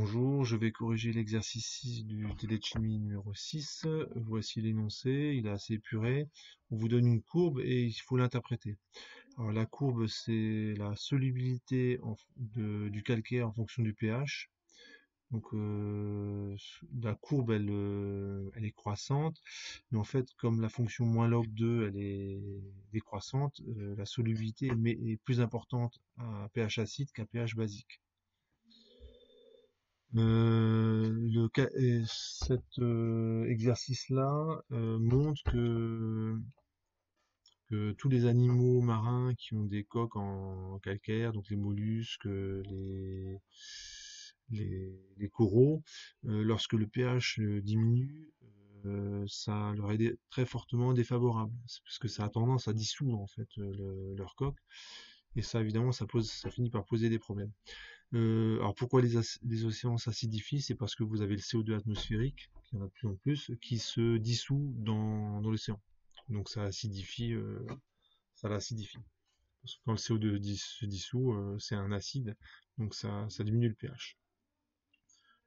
Bonjour, je vais corriger l'exercice 6 du télé de chimie numéro 6. Voici l'énoncé, il est assez épuré. On vous donne une courbe et il faut l'interpréter. Alors la courbe, c'est la solubilité du calcaire en fonction du pH. Donc la courbe, elle est croissante, mais en fait, comme la fonction moins log 2, elle est décroissante, la solubilité est plus importante à pH acide qu'à pH basique. Cet exercice-là montre que tous les animaux marins qui ont des coques en calcaire, donc les mollusques, les coraux, lorsque le pH diminue, ça leur est très fortement défavorable, parce que ça a tendance à dissoudre en fait leur coque, et ça évidemment ça finit par poser des problèmes. Alors pourquoi les océans s'acidifient? C'est parce que vous avez le CO2 atmosphérique, qui en a de plus en plus, qui se dissout dans l'océan. Donc ça l'acidifie. Parce que quand le CO2 se dissout, c'est un acide, donc ça diminue le pH.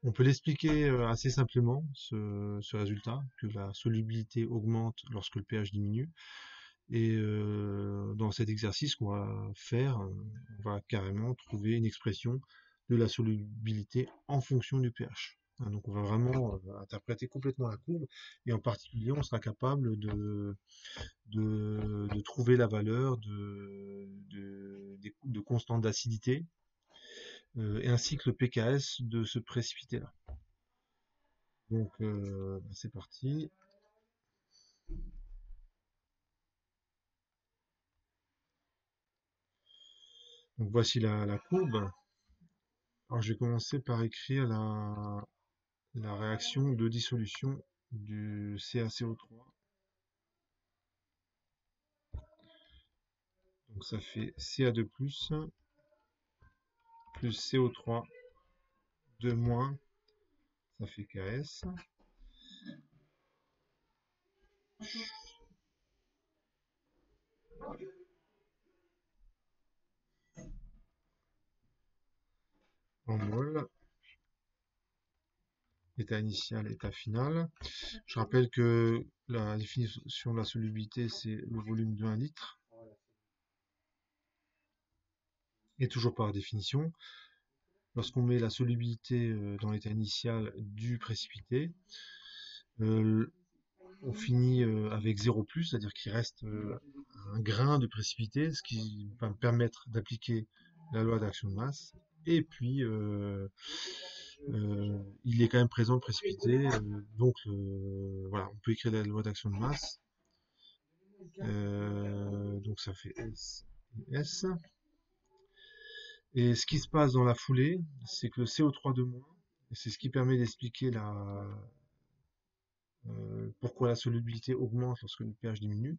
On peut l'expliquer assez simplement, ce résultat, que la solubilité augmente lorsque le pH diminue. Et dans cet exercice qu'on va faire, on va carrément trouver une expression de la solubilité en fonction du pH. Donc on va vraiment interpréter complètement la courbe, et en particulier on sera capable de trouver la valeur de constante d'acidité, ainsi que le pKs de ce précipité-là. Donc c'est parti. Donc voici la courbe. Alors je vais commencer par écrire la réaction de dissolution du CaCO3. Donc ça fait Ca2+, plus CO3, 2-, ça fait Ks. En mol. État initial, état final. Je rappelle que la définition de la solubilité, c'est le volume de 1 litre. Et toujours par définition, lorsqu'on met la solubilité dans l'état initial du précipité, on finit avec 0+, c'est-à-dire qu'il reste un grain de précipité, ce qui va me permettre d'appliquer la loi d'action de masse. Et puis, il est quand même présent le précipité, donc voilà, on peut écrire la loi d'action de masse. Donc ça fait S et S. Et ce qui se passe dans la foulée, c'est que le CO3 de moins, et c'est ce qui permet d'expliquer pourquoi la solubilité augmente lorsque le pH diminue.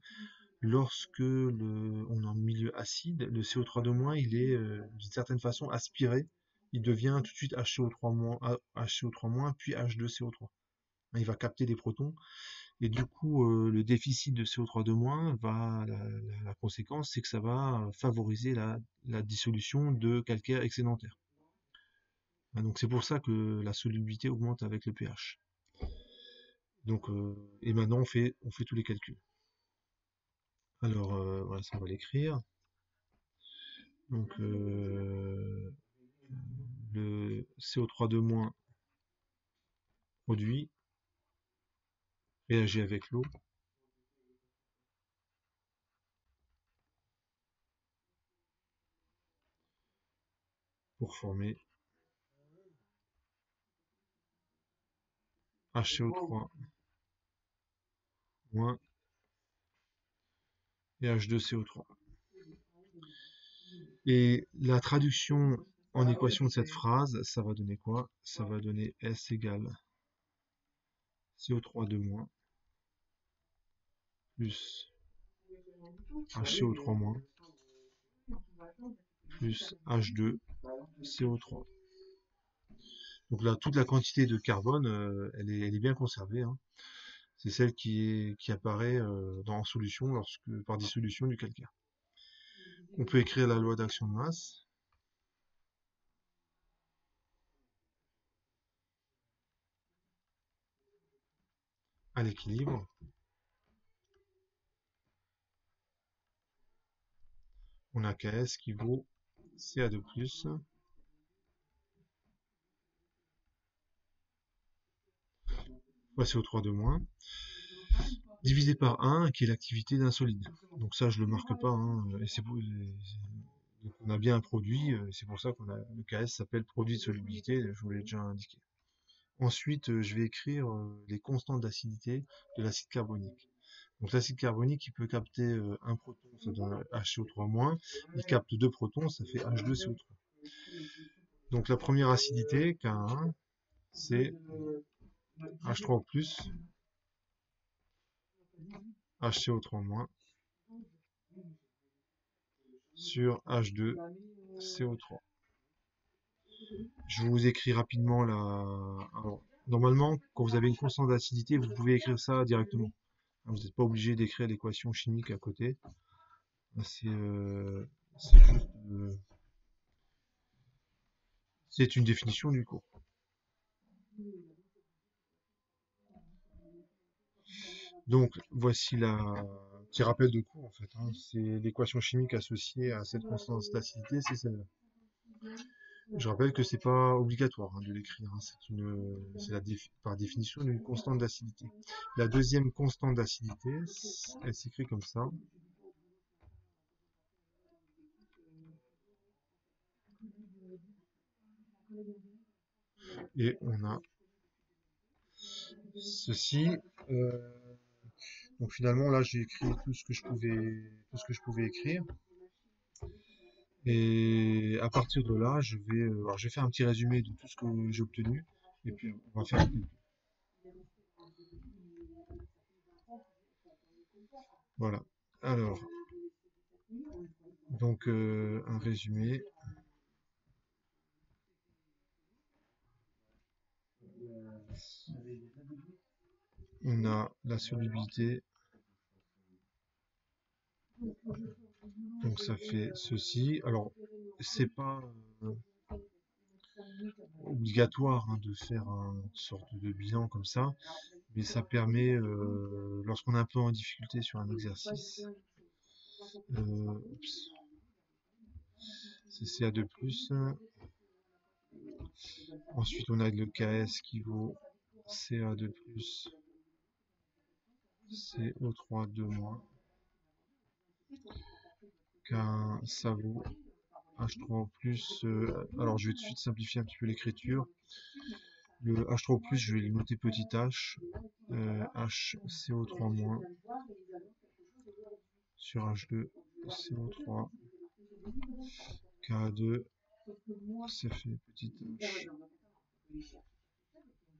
Lorsque on est en milieu acide, le CO3 de moins, il est d'une certaine façon aspiré. Il devient tout de suite HCO3-, puis H2CO3. Il va capter des protons. Et du coup, le déficit de CO3 de moins, la conséquence, c'est que ça va favoriser la dissolution de calcaire excédentaire. Donc c'est pour ça que la solubilité augmente avec le pH. Donc, et maintenant on fait tous les calculs. Alors voilà, ça on va l'écrire. Donc le CO3 de moins produit réagit avec l'eau pour former HCO3- et H2CO3. Et la traduction en équation de cette phrase, ça va donner quoi? Ça va donner S égale CO3 de moins plus HCO3- plus H2CO3. Donc là, toute la quantité de carbone, elle est bien conservée, hein. C'est celle qui apparaît en solution par dissolution du calcaire. On peut écrire la loi d'action de masse. à l'équilibre. On a KS qui vaut CA de plus fois CO3 de moins, divisé par 1, qui est l'activité d'un solide. Donc ça, je le marque pas, hein, et donc on a bien un produit, c'est pour ça qu'on a le KS s'appelle produit de solubilité, je vous l'ai déjà indiqué. Ensuite, je vais écrire les constantes d'acidité de l'acide carbonique. Donc l'acide carbonique, il peut capter un proton, ça donne HCO3-, il capte deux protons, ça fait H2CO3. Donc la première acidité, K1, c'est H3O+, HCO3- sur H2CO3. Je vous écris rapidement la... Alors, normalement, quand vous avez une constante d'acidité, vous pouvez écrire ça directement. Vous n'êtes pas obligé d'écrire l'équation chimique à côté. C'est juste, c'est une définition du cours. Donc, voici la petit rappel de cours en fait, hein. C'est l'équation chimique associée à cette constante d'acidité, c'est celle-là. Je rappelle que c'est pas obligatoire, hein, de l'écrire, hein. Par définition une constante d'acidité. La deuxième constante d'acidité, elle s'écrit comme ça. Et on a ceci. euh, donc finalement là j'ai écrit tout ce que je pouvais écrire. Et à partir de là, alors je vais faire un petit résumé de tout ce que j'ai obtenu. Et puis on va faire un calcul. Voilà. Alors, donc un résumé. On a la solubilité. Donc ça fait ceci. Alors, c'est pas obligatoire, hein, de faire une sorte de bilan comme ça, mais ça permet, lorsqu'on est un peu en difficulté sur un exercice, oups, c'est CA2+. Ensuite, on a le KS qui vaut CA2+, CO3 K1, ça vaut H3+. Alors, je vais tout de suite simplifier un petit peu l'écriture. Le H3+, je vais le noter petit h, HCO3- sur H2CO3, K2, ça fait petit h,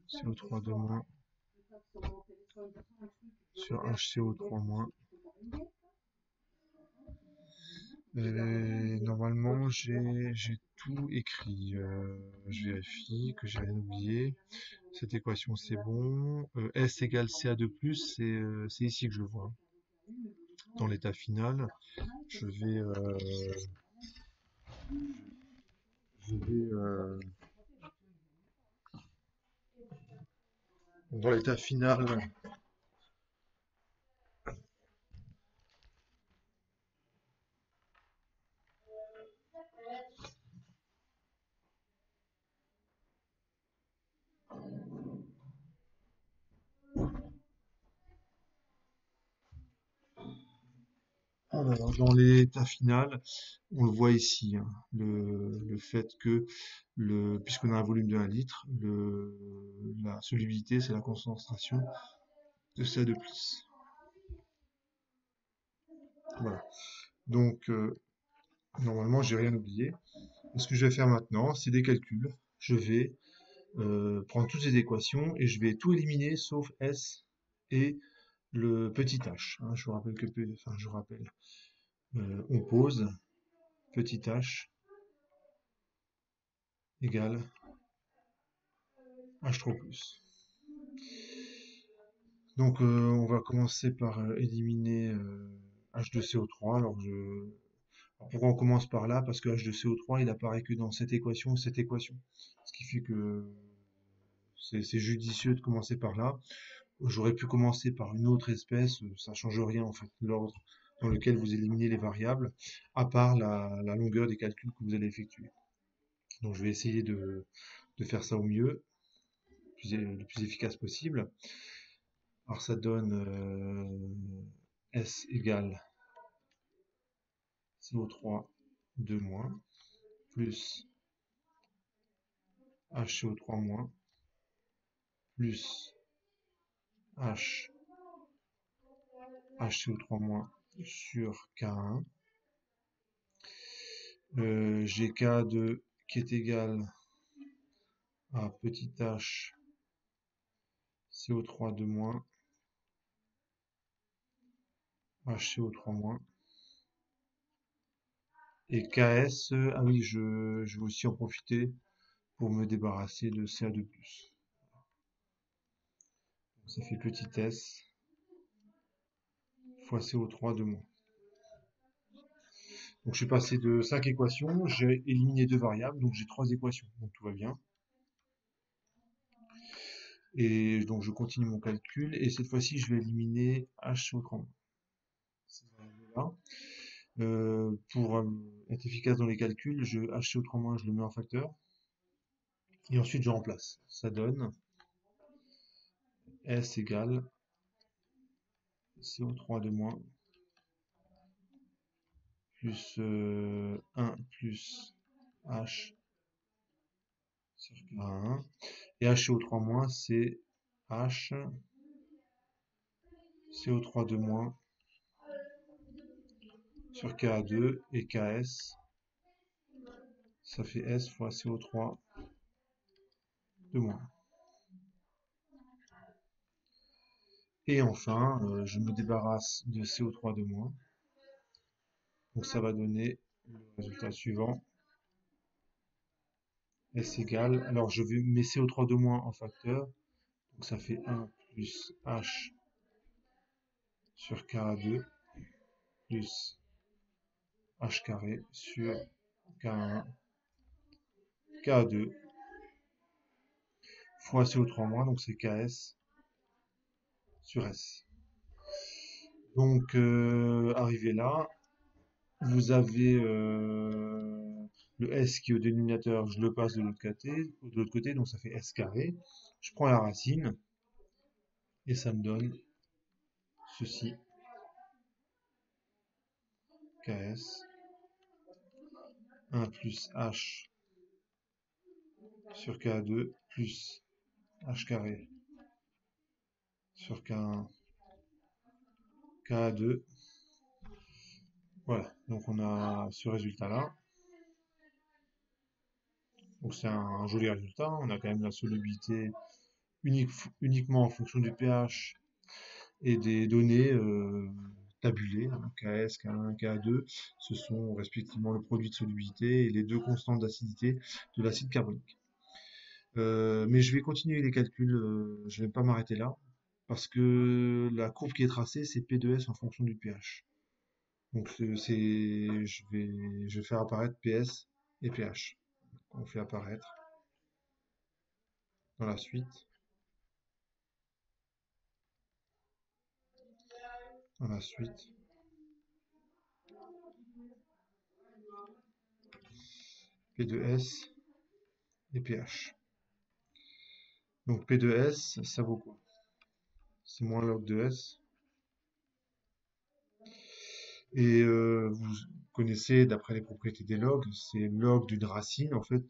CO3- sur HCO3-. Normalement, j'ai tout écrit. Je vérifie que j'ai rien oublié. Cette équation, c'est bon. S égale CA2+, c'est ici que je vois. Dans l'état final, je vais, je vais dans l'état final. Alors, dans l'état final, on le voit ici, hein, le fait que, puisqu'on a un volume de 1 litre, la solubilité, c'est la concentration de CA2+. Voilà. Donc, normalement, j'ai rien oublié. Et ce que je vais faire maintenant, c'est des calculs. Je vais prendre toutes ces équations et je vais tout éliminer sauf S et le petit h, hein. Je vous rappelle enfin, je vous rappelle, on pose petit h égale H3+. Donc on va commencer par éliminer H2CO3. Pourquoi on commence par là? Parce que H2CO3 il apparaît que dans cette équation, ce qui fait que c'est judicieux de commencer par là. J'aurais pu commencer par une autre espèce, ça change rien en fait, l'ordre dans lequel vous éliminez les variables, à part la longueur des calculs que vous allez effectuer. Donc je vais essayer de faire ça au mieux, le plus efficace possible. Alors ça donne S égale CO3 2 moins, plus HCO3 moins, plus H, HCO3 moins sur K1. J'ai K2 qui est égal à petit h CO3 de moins, HCO3 moins, et KS, ah oui, je vais aussi en profiter pour me débarrasser de Ca2+. Ça fait petit s fois CO3 de moins. Donc je suis passé de 5 équations, j'ai éliminé 2 variables, donc j'ai 3 équations, donc tout va bien. Et donc je continue mon calcul, et cette fois-ci je vais éliminer HCO3 moins. Pour être efficace dans les calculs, HCO3-, je le mets en facteur. Et ensuite, je remplace. Ça donne S égale CO3 de moins plus 1 plus H sur K1. Et HCO3 moins, c'est H CO3 de moins sur Ka2 et Ks. Ça fait S fois CO3 de moins. Et enfin, je me débarrasse de CO3 de moins. Donc ça va donner le résultat suivant. S égale, alors je vais mettre CO3 de moins en facteur. Donc ça fait 1 plus H sur K2 plus H carré sur K1 K2 fois CO3 moins, donc c'est KS sur S. Donc arrivé là, vous avez le S qui est au dénominateur, je le passe de l'autre côté, donc ça fait S carré. Je prends la racine et ça me donne ceci, KS 1 plus H sur K2 plus H carré sur K1 K2. Voilà, donc on a ce résultat-là. Donc c'est un joli résultat. On a quand même la solubilité uniquement en fonction du pH et des données tabulées, hein, KS, K1, K2. Ce sont respectivement le produit de solubilité et les deux constantes d'acidité de l'acide carbonique. Mais je vais continuer les calculs, je ne vais pas m'arrêter là, parce que la courbe qui est tracée, c'est P2S en fonction du pH. Donc je vais faire apparaître PS et pH. On fait apparaître dans la suite, dans la suite, P2S et pH. Donc P2S, ça vaut quoi? C'est moins log de S. Et vous connaissez, d'après les propriétés des logs, c'est log d'une racine. En fait,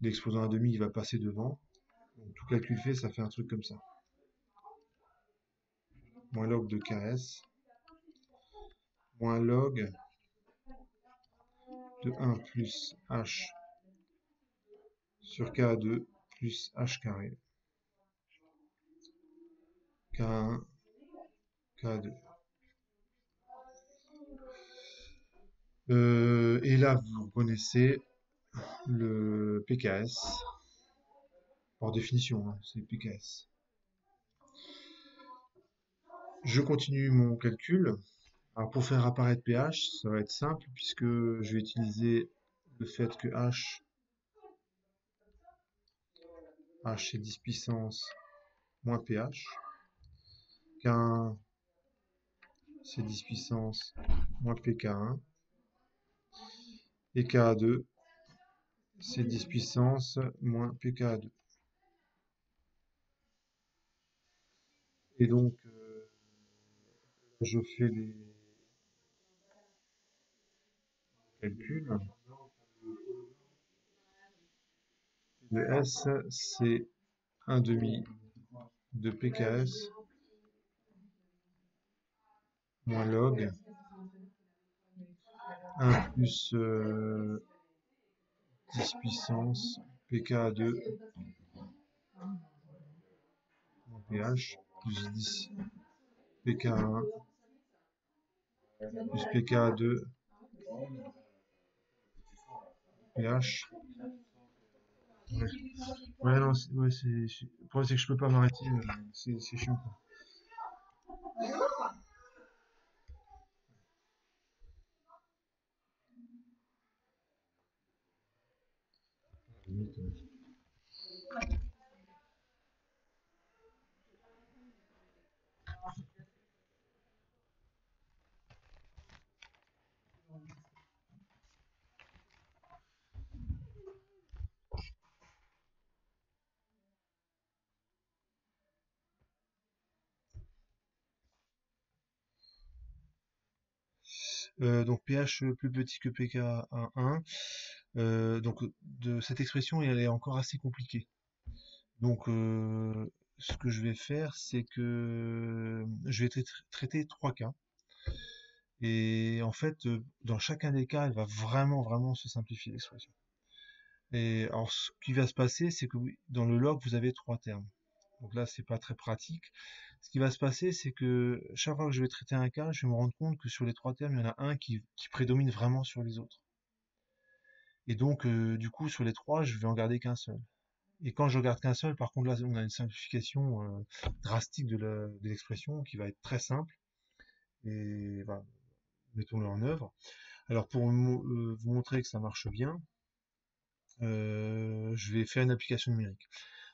l'exposant à demi, il va passer devant. Donc, tout calcul fait, ça fait un truc comme ça. Moins log de KS, moins log de 1 plus H sur K2 plus H carré, K1, K2. Et là, vous connaissez le PKS, par définition, hein, c'est PKS. Je continue mon calcul. Alors pour faire apparaître pH, ça va être simple puisque je vais utiliser le fait que H c'est 10 puissance moins pH. pk1 c'est 10 puissance moins pk1, et ka2 c'est 10 puissance moins pka2. Et donc, je fais les calculs. Le S, c'est 1 demi de pks moins log 1 plus 10 puissance pk2 moins ph plus 10 pk1 plus pk2 ph. Ouais, ouais, non, ouais, le problème c'est que je peux pas m'arrêter, c'est chiant quoi. Donc pH plus petit que pK1. Donc de cette expression, elle est encore assez compliquée. Donc ce que je vais faire, c'est que je vais traiter trois cas. Et en fait, dans chacun des cas, elle va vraiment, vraiment se simplifier l'expression. Et alors, ce qui va se passer, c'est que oui, dans le log, vous avez trois termes. Donc là, c'est pas très pratique. Ce qui va se passer, c'est que chaque fois que je vais traiter un cas, je vais me rendre compte que sur les trois termes, il y en a un qui prédomine vraiment sur les autres. Et donc, du coup, sur les trois, je vais en garder qu'un seul. Et quand je regarde qu'un seul, par contre, là, on a une simplification drastique de l'expression qui va être très simple. Et voilà, mettons-le en œuvre. Alors, pour vous montrer que ça marche bien, je vais faire une application numérique.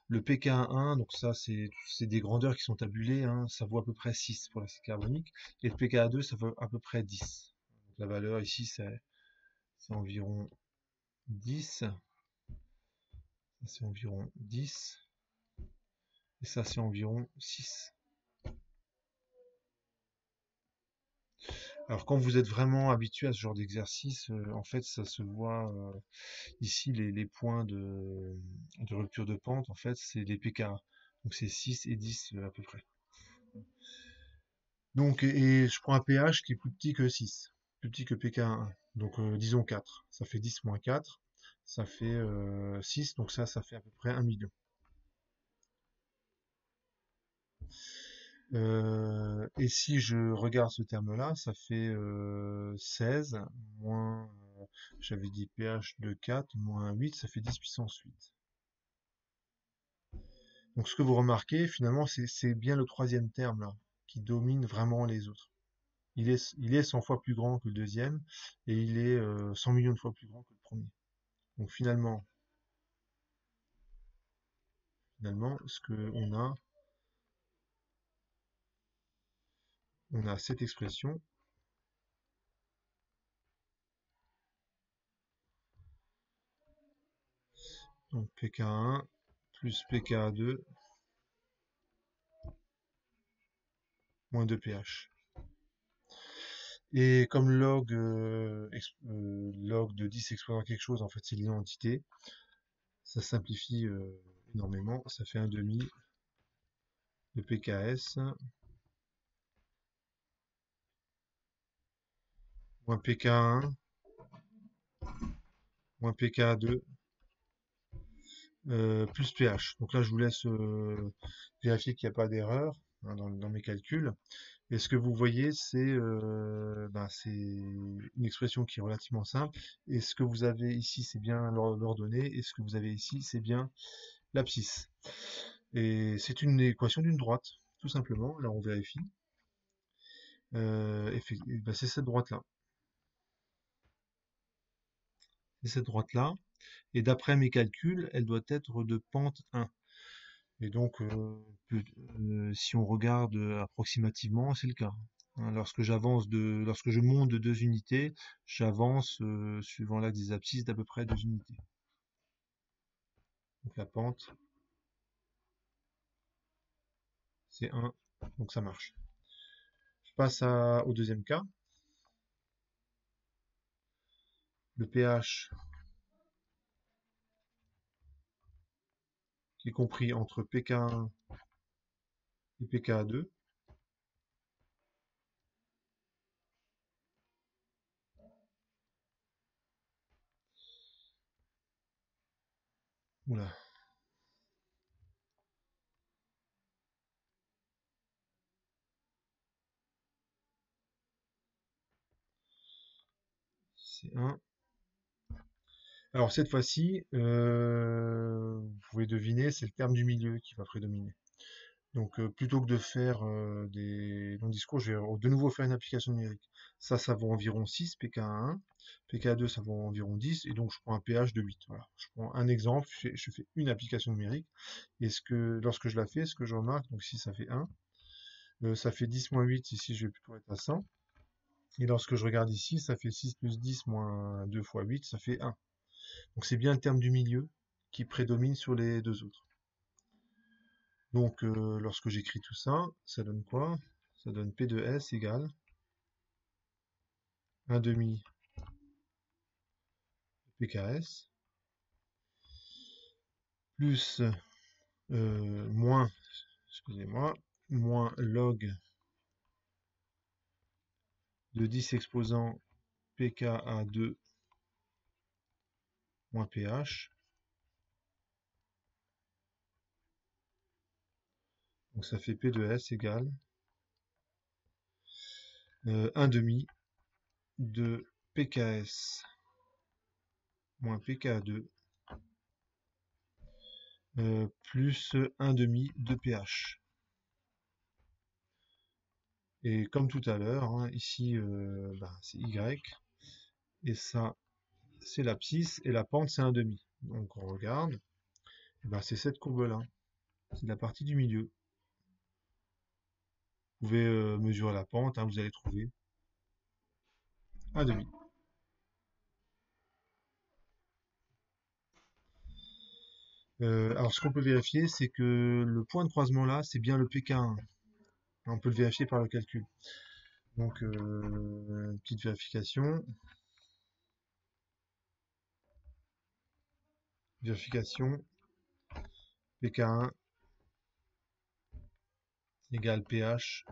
Le pK1, donc ça, c'est des grandeurs qui sont tabulées, hein, ça vaut à peu près 6 pour l'acide carbonique. Et le pKa2, ça vaut à peu près 10. Donc, la valeur ici, c'est environ 10. Ça, c'est environ 10. Et ça, c'est environ 6. Alors quand vous êtes vraiment habitué à ce genre d'exercice, en fait ça se voit ici les points de rupture de pente, en fait c'est les pKa. Donc c'est 6 et 10 à peu près. Donc et je prends un pH qui est plus petit que 6, plus petit que pK1. Donc disons 4. Ça fait 10 moins 4, ça fait 6, donc ça fait à peu près 1 million. Et si je regarde ce terme-là, ça fait 16 moins, j'avais dit pH de 4, moins 8, ça fait 10 puissance 8. Donc ce que vous remarquez, finalement, c'est bien le troisième terme là, qui domine vraiment les autres. Il est 100 fois plus grand que le deuxième, et il est 100 millions de fois plus grand que le premier. Donc finalement, ce que on a cette expression. Donc pK1 plus pKa2 moins 2 pH. Et comme log de 10 exposant quelque chose, en fait, c'est l'identité, ça simplifie énormément. Ça fait 1 demi de pks moins pk1 moins pka2 plus pH. Donc là, je vous laisse vérifier qu'il n'y a pas d'erreur hein, dans mes calculs. Et ce que vous voyez, c'est une expression qui est relativement simple. Et ce que vous avez ici, c'est bien l'ordonnée. Et ce que vous avez ici, c'est bien l'abscisse. Et c'est une équation d'une droite, tout simplement. Là, on vérifie. Ben, c'est cette droite-là. C'est cette droite-là. Et d'après mes calculs, elle doit être de pente 1. Et donc, si on regarde approximativement, c'est le cas. Hein, lorsque je monte de 2 unités, j'avance suivant l'axe des abscisses d'à peu près 2 unités. Donc la pente, c'est 1, donc ça marche. Je passe au deuxième cas. Le pH qui est compris entre pK1 et pKa2. Oula. C'est 1. Alors cette fois-ci, vous pouvez deviner, c'est le terme du milieu qui va prédominer. Donc plutôt que de faire des longs discours, je vais de nouveau faire une application numérique. Ça vaut environ 6, pK1, pK2 ça vaut environ 10, et donc je prends un pH de 8. Voilà. Je prends un exemple, je fais une application numérique, et lorsque je la fais, ce que je remarque, donc ici ça fait 1, ça fait 10 moins 8, ici je vais plutôt être à 100, et lorsque je regarde ici, ça fait 6 plus 10 moins 2 fois 8, ça fait 1. Donc c'est bien le terme du milieu qui prédomine sur les deux autres. Donc lorsque j'écris tout ça, ça donne quoi? Ça donne P de S égale 1 demi PKS plus moins, excusez-moi, moins log de 10 exposant PKA2 moins pH. Donc ça fait P de S égale 1 demi de PKS moins PKA2 plus 1 demi de pH. Et comme tout à l'heure, hein, ici c'est Y, et ça c'est l'abscisse, et la pente c'est 1 demi. Donc on regarde, et c'est cette courbe-là, c'est la partie du milieu. Vous pouvez mesurer la pente, hein, vous allez trouver 1 demi. Alors ce qu'on peut vérifier, c'est que le point de croisement là, c'est bien le PK1. On peut le vérifier par le calcul. Donc petite vérification. Vérification PK1 égale pH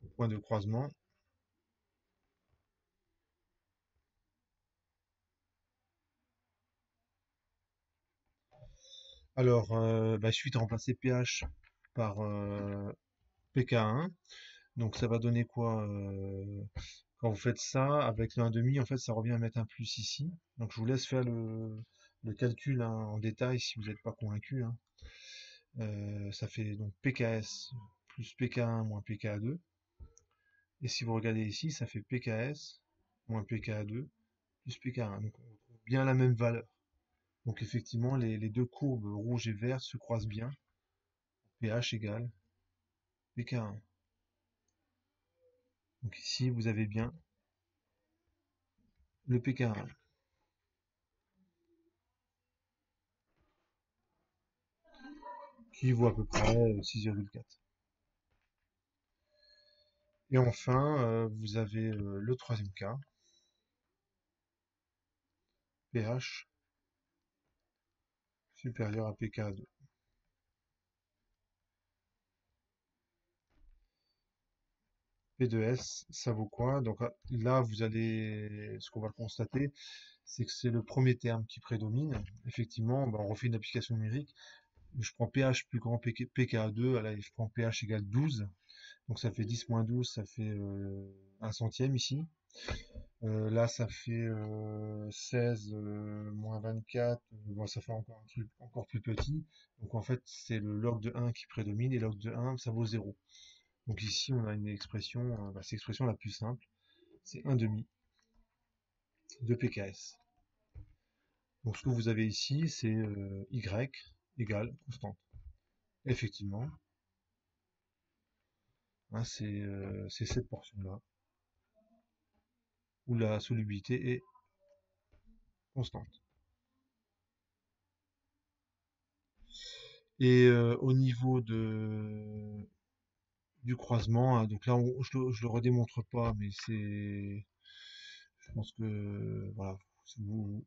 au point de croisement. Alors, il suffit de remplacer pH par PK1. Donc ça va donner quoi quand vous faites ça avec le 1,5, en fait ça revient à mettre un plus ici. Donc je vous laisse faire le calcul hein, en détail si vous n'êtes pas convaincu. Hein. Ça fait donc PKS plus PK1 moins PKA2. Et si vous regardez ici, ça fait PKS moins PKA2 plus PK1. Donc on retrouve bien la même valeur. Donc effectivement, les deux courbes rouge et vert se croisent bien. pH égale PK1. Donc ici, vous avez bien le PK1. Qui vaut à peu près 6,4. Et enfin, vous avez le troisième cas, pH supérieur à pK2. P de S, ça vaut quoi? Donc là, ce qu'on va constater, c'est que c'est le premier terme qui prédomine. Effectivement, on refait une application numérique. Je prends pH plus grand pKa2, là, je prends pH égale 12. Donc ça fait 10 moins 12, ça fait 1 centième ici. Là, ça fait 16 moins 24, bon, ça fait encore un truc encore plus petit. Donc en fait, c'est le log de 1 qui prédomine, et log de 1, ça vaut 0. Donc ici, on a une expression, c'est l'expression la plus simple, c'est 1 demi de PKS. Donc ce que vous avez ici, c'est Y, égale constante. Effectivement, hein, c'est cette portion-là où la solubilité est constante. Et au niveau du croisement, hein, donc là, je le redémontre pas, mais je pense que voilà, si vous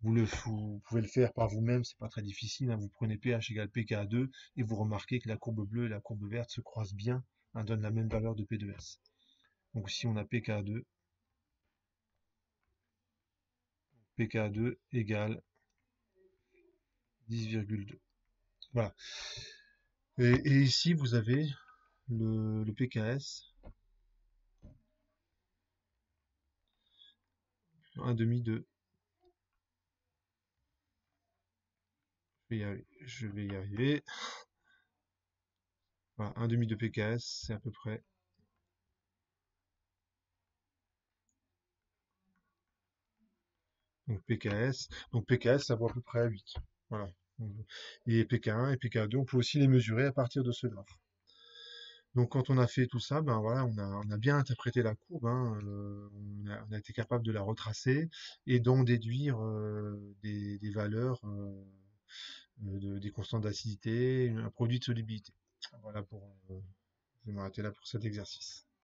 pouvez le faire par vous-même, c'est pas très difficile, hein. Vous prenez pH égale pKa2 et vous remarquez que la courbe bleue et la courbe verte se croisent bien, hein, donnent la même valeur de P2S. Donc si on a pKa2 égale 10,2. Voilà. Et ici, vous avez le pKs, un demi de, je vais y arriver. Voilà, un demi de pKs, c'est à peu près. Donc PKS, ça vaut à peu près 8. Voilà. Et PK1 et PK2, on peut aussi les mesurer à partir de ce graphe. Donc quand on a fait tout ça, ben voilà, on a bien interprété la courbe, hein, on a été capable de la retracer et d'en déduire des valeurs des constantes d'acidité, un produit de solubilité. Voilà pour, je vais m'arrêter là pour cet exercice.